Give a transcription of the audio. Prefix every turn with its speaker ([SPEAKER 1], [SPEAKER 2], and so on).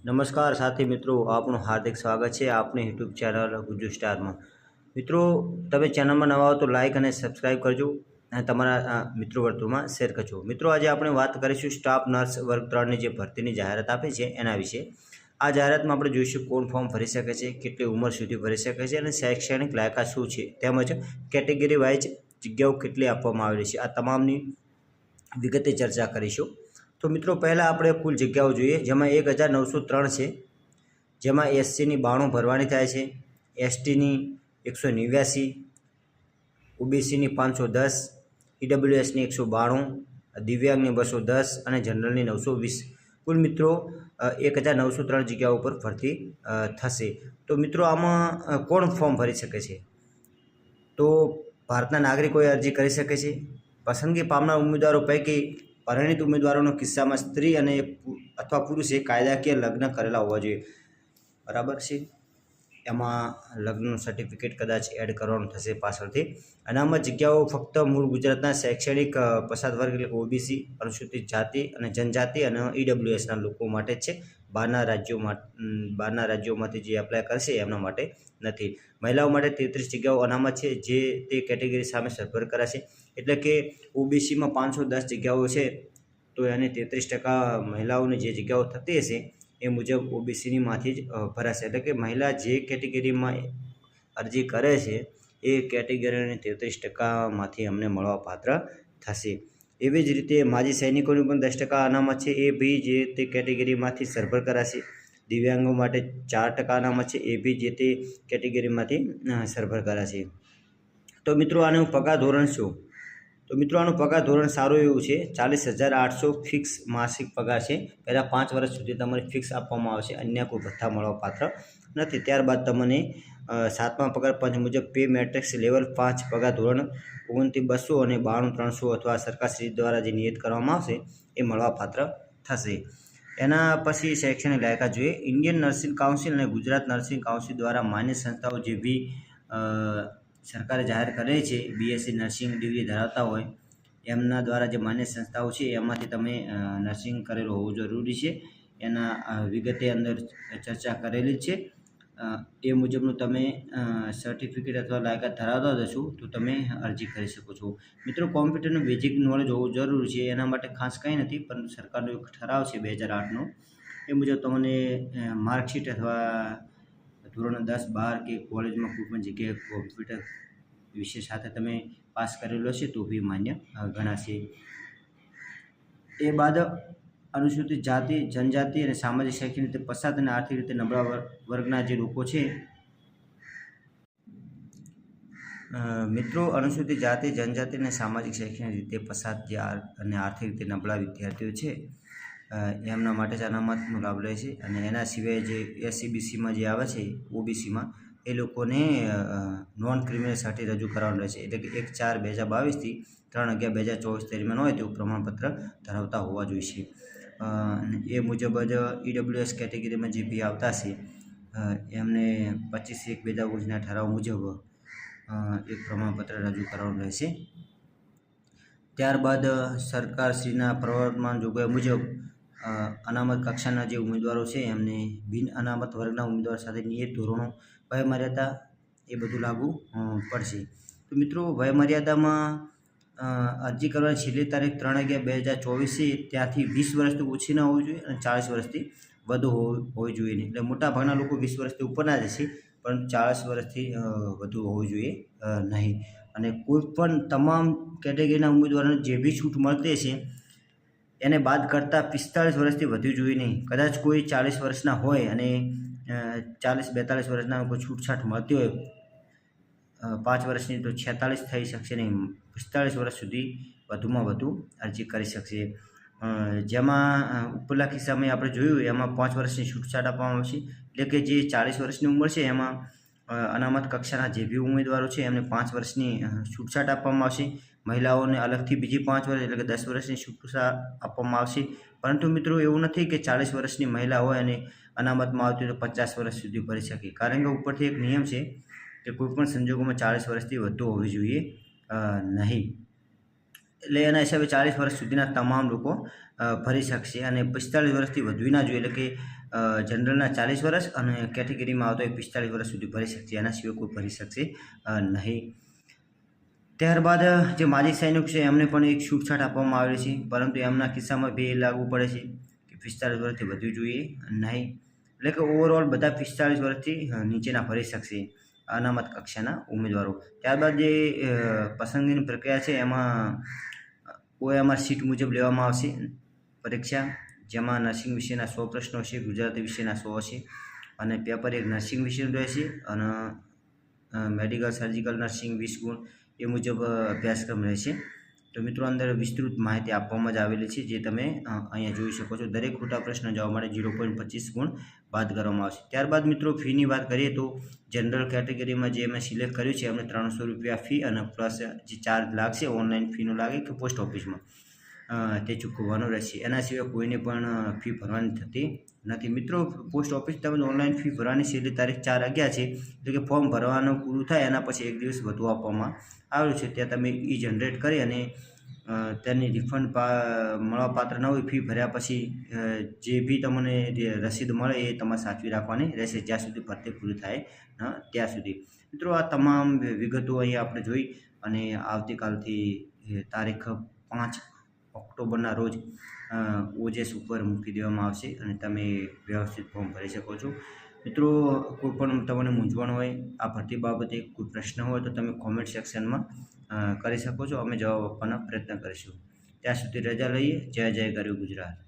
[SPEAKER 1] नमस्कार साथी मित्रों, आपનું હાર્દિક સ્વાગત છે આપની યુટ્યુબ ચેનલ ગુજુ સ્ટારમાં। મિત્રો, તમે ચેનલમાં નવા હો તો લાઇક અને સબસ્ક્રાઇબ કરજો અને તમારા મિત્રો વર્તુળમાં શેર કરજો। મિત્રો, આજે આપણે વાત કરીશું સ્ટાફ નર્સ વર્ગ 3ની જે ભરતીની જાહેરાત આપી છે એના વિશે। આ જાહેરાતમાં આપણે જોઈશું કોણ ફોર્મ ભરી શકે છે, કેટલી ઉંમર સુધી ભરી શકે છે અને શૈક્ષણિક લાયકાત શું છે, તેમજ કેટેગરી વાઇઝ જગ્યાઓ કેટલી આપવામાં આવેલી છે, આ તમામની વિગતે ચર્ચા કરીશું। तो मित्रों, पहला આપણે કુલ જગ્યાઓ જોઈએ, જેમાં 1903 છે, જેમાં એસસીની 92 ભરવાની થાય છે, એસટીની 189, ઓબીસીની 510, ઈડબ્લ્યુએસની 192, દિવ્યાંગની 210 અને જનરલની 920। કુલ મિત્રો 1903 જગ્યાઓ પર ભરતી થશે। તો મિત્રો, આમાં કોણ ફોર્મ ભરી શકે છે? તો ભારતના નાગરિકોએ અરજી કરી શકે છે। પસંદગી પામનાર ઉમેદવારો પૈકી પરિણીત ઉમેદવારોના કિસ્સામાં સ્ત્રી અને અથવા પુરુષે કાયદાકીય લગ્ન કરેલા હોવા જોઈએ, બરાબર છે। એમાં લગ્નનું સર્ટિફિકેટ કદાચ એડ કરવાનું થશે પાછળથી। અનામત જગ્યાઓ ફક્ત મૂળ ગુજરાતના શૈક્ષણિક પછાત વર્ગ એટલે ઓબીસી, અનુસૂચિત જાતિ અને જનજાતિ અને ઈડબ્લ્યુએસના લોકો માટે જ છે। બહારના રાજ્યોમાંથી જે એપ્લાય કરશે એમના માટે નથી। મહિલાઓ માટે 33 જગ્યાઓ અનામત છે, જે તે કેટેગરી સામે સરભર કરાશે। એટલે કે ઓબીસીમાં 510 જગ્યાઓ છે, તો એને 33% મહિલાઓની જે જગ્યાઓ થતી હશે એ મુજબ ઓબીસીનીમાંથી જ ભરાશે। એટલે કે મહિલા જે કેટેગરીમાં અરજી કરે છે એ કેટેગરીની 33%માંથી અમને મળવાપાત્ર થશે। એવી જ રીતે માજી સૈનિકોની પણ 10% અનામત છે, એ બી જે તે કેટેગરીમાંથી સરભર કરાશે। દિવ્યાંગો માટે 4% અનામત છે, એ બી જે તે કેટેગરીમાંથી સરભર કરાશે। તો મિત્રો, આનું પગાર ધોરણ શું? તો મિત્રો, આનું પગાર ધોરણ સારું એવું છે। 40,800 ફિક્સ માસિક પગાર છે। પહેલાં 5 વર્ષ સુધી તમને ફિક્સ આપવામાં આવશે, અન્ય કોઈ ભથ્થા મળવાપાત્ર નથી। ત્યારબાદ તમને 7મા પગાર પંચ મુજબ પે મેટ્રિક્સ લેવલ 5 પગાર ધોરણ 29,200 અને 92,300 અથવા સરકારશ્રી દ્વારા જે નિયત કરવામાં આવશે એ મળવાપાત્ર થશે। એના પછી શૈક્ષણિક લાયકાત જોઈએ। ઇન્ડિયન નર્સિંગ કાઉન્સિલ અને ગુજરાત નર્સિંગ કાઉન્સિલ દ્વારા માન્ય સંસ્થાઓ જે બી સરકારે જાહેર કરેલી છે, બીએસસી નર્સિંગ ડિગ્રી ધરાવતા હોય એમના દ્વારા જે માન્ય સંસ્થાઓ છે એમાંથી તમે નર્સિંગ કરેલું હોવું જરૂરી છે। એના વિગતે અંદર ચર્ચા કરેલી છે। એ મુજબનું તમે સર્ટિફિકેટ અથવા લાયકાત ધરાવતા હશો તો તમે અરજી કરી શકો છો। મિત્રો, કોમ્પ્યુટરનું બેઝિક નોલેજ હોવું જરૂરી છે। એના માટે ખાસ કંઈ નથી, પરંતુ સરકારનો એક ઠરાવ છે 2008નો, એ મુજબ તમને માર્કશીટ અથવા ધોરણ 10, 12 કે કોલેજમાં કોઈ પણ જગ્યાએ કોમ્પ્યુટર વિષય સાથે તમે પાસ કરેલો હશે તો બી માન્ય ગણાશે। એ બાદ અનુસૂચિત જાતિ, જનજાતિ અને સામાજિક શૈક્ષણિક રીતે પછાત અને આર્થિક રીતે નબળા વર્ગના જે લોકો છે, મિત્રો, અનુસૂચિત જાતિ, જનજાતિ અને સામાજિક શૈક્ષણિક રીતે પછાત જે અને આર્થિક રીતે નબળા વિદ્યાર્થીઓ છે એમના માટે જ અનામતનો લાભ લે છે। અને એના સિવાય જે એસસીબીસીમાં જે આવે છે, ઓબીસીમાં, એ લોકોને નોન ક્રિમિનલ સર્ટિ રજૂ કરવાનું રહેશે। એટલે કે 1/4/2022થી 3/11/2024 દરમિયાન હોય તેવું પ્રમાણપત્ર ધરાવતા હોવા જોઈએ। એ મુજબ જ ઈડબ્લ્યુએસ કેટેગરીમાં જે બી આવતા હશે એમને 25/1/2019ના ઠરાવ મુજબ એક પ્રમાણપત્ર રજૂ કરવાનું રહેશે। ત્યારબાદ સરકારશ્રીના પ્રવર્તમાન જોગવાઈ મુજબ અનામત કક્ષાના જે ઉમેદવારો છે એમને બિન અનામત વર્ગના ઉમેદવારો સાથે નિયત ધોરણો વયમર્યાદા એ બધું લાગુ પડશે। તો મિત્રો, વયમર્યાદામાં અરજી કરવાની છેલ્લી તારીખ 3/11/2024 છે, ત્યાંથી 20 વર્ષથી ઓછી ના હોવી જોઈએ અને 40 વર્ષથી વધુ હોવી જોઈએ નહીં। એટલે મોટાભાગના લોકો 20 વર્ષથી ઉપરના જ છે, પરંતુ 40 વર્ષથી વધુ હોવી જોઈએ નહીં। અને કોઈ પણ તમામ કેટેગરીના ઉમેદવારોને જે બી છૂટ મળતી હશે એને બાદ કરતાં 45 વર્ષથી વધુ જોઈએ નહીં। કદાચ કોઈ 40 વર્ષના હોય અને 40-42 વર્ષના કોઈ છૂટછાટ મળતી હોય 5 વર્ષની, તો 46 થઈ શકશે નહીં, 45 વર્ષ સુધી વધુમાં વધુ અરજી કરી શકશે। જેમાં ઉપરલા કિસ્સામાં આપણે જોયું એમાં 5 વર્ષની છૂટછાટ આપવામાં આવશે। એટલે કે જે 40 વર્ષની ઉંમર છે એમાં અનામત કક્ષાના જે બી ઉમેદવારો છે એમને 5 વર્ષની છૂટછાટ આપવામાં આવશે। મહિલાઓને અલગથી બીજી 5 વર્ષ એટલે કે 10 વર્ષની છૂટછાટ આપવામાં આવશે। પરંતુ મિત્રો, એવું નથી કે 40 વર્ષની મહિલા હોય અને અનામતમાં આવતી હોય તો 50 વર્ષ સુધી ભરી શકે, કારણ કે ઉપરથી એક નિયમ છે કે કોઈપણ સંજોગોમાં 40 વર્ષથી વધુ હોવી જોઈએ નહીં। એટલે એના હિસાબે 40 વર્ષ સુધીના તમામ લોકો ભરી શકશે અને 45 વર્ષથી વધુ ના જોઈએ। એટલે કે જનરલના 40 વર્ષ અને કેટેગરીમાં આવતો 45 વર્ષ સુધી ભરી શકશે, એના સિવાય કોઈ ભરી શકશે નહીં. ત્યારબાદ જે માજી સૈનિક છે એમને પણ એક છૂટછાટ આપવામાં આવેલી છે, પરંતુ એમના કિસ્સામાં બે લાગુ પડે છે કે 45 વર્ષથી વધુ જોઈએ નહીં. એટલે કે ઓવરઓલ બધા 45 વર્ષથી નીચેના ભરી શકશે અનામત કક્ષાના ઉમેદવારો. ત્યારબાદ જે પસંદગીની પ્રક્રિયા છે એમાં OMR સીટ મુજબ લેવામાં આવશે પરીક્ષા, જેમાં નર્સિંગ વિશેના 100 પ્રશ્નો હશે, ગુજરાતી વિશેના 100 હશે અને પેપર એક નર્સિંગ વિષયનું રહેશે અને મેડિકલ સર્જિકલ નર્સિંગ 20 ગુણ એ મુજબ અભ્યાસક્રમ રહેશે. તો મિત્રો અંદર વિસ્તૃત માહિતી આપવામાં જ આવેલી છે, જે તમે અહીંયા જોઈ શકો છો. દરેક ખોટા પ્રશ્ન જવાબ માટે 0.25 ગુણ બાદ કરવામાં આવશે. ત્યારબાદ મિત્રો ફીની વાત કરીએ તો જનરલ કેટેગરીમાં જે અમે સિલેક્ટ કર્યું છે એમને 300 રૂપિયા ફી અને પ્લસ જે ચાર્જ લાગશે ઓનલાઈન ફીનું લાગે કે પોસ્ટ ઓફિસમાં તે ચૂકવવાનું રહેશે. એના સિવાય કોઈને પણ ફી ભરવાની થતી નથી. મિત્રો પોસ્ટ ઓફિસ તમે ઓનલાઈન ફી ભરવાની છેલ્લી તારીખ 4/11 છે, એટલે કે ફોર્મ ભરવાનું પૂરું થાય એના પછી 1 દિવસ વધુ આપવામાં આવેલું છે. ત્યાં તમે જનરેટ કરી અને તેની રિફંડ મળવાપાત્ર ન હોય ફી ભર્યા પછી જે બી તમને રસીદ મળે એ તમારે સાચવી રાખવાની રહેશે જ્યાં સુધી ભરતી પૂરી થાય ત્યાં સુધી. મિત્રો આ તમામ વિગતો અહીં આપણે જોઈ અને આવતીકાલથી તારીખ 5 ઓક્ટોબરના રોજ ઓજેસ ઉપર મૂકી દેવામાં આવશે અને તમે વ્યવસ્થિત ફોર્મ ભરી શકો છો. મિત્રો કોઈ પણ તમને મૂંઝવણ હોય આ ભરતી બાબતે કોઈ પ્રશ્ન હોય તો તમે કોમેન્ટ સેક્શનમાં કરી શકો છો. અમે જવાબ આપવાના પ્રયત્ન કરીશું. ત્યાં સુધી રજા લઈએ. જય જય ગરવી ગુજરાત.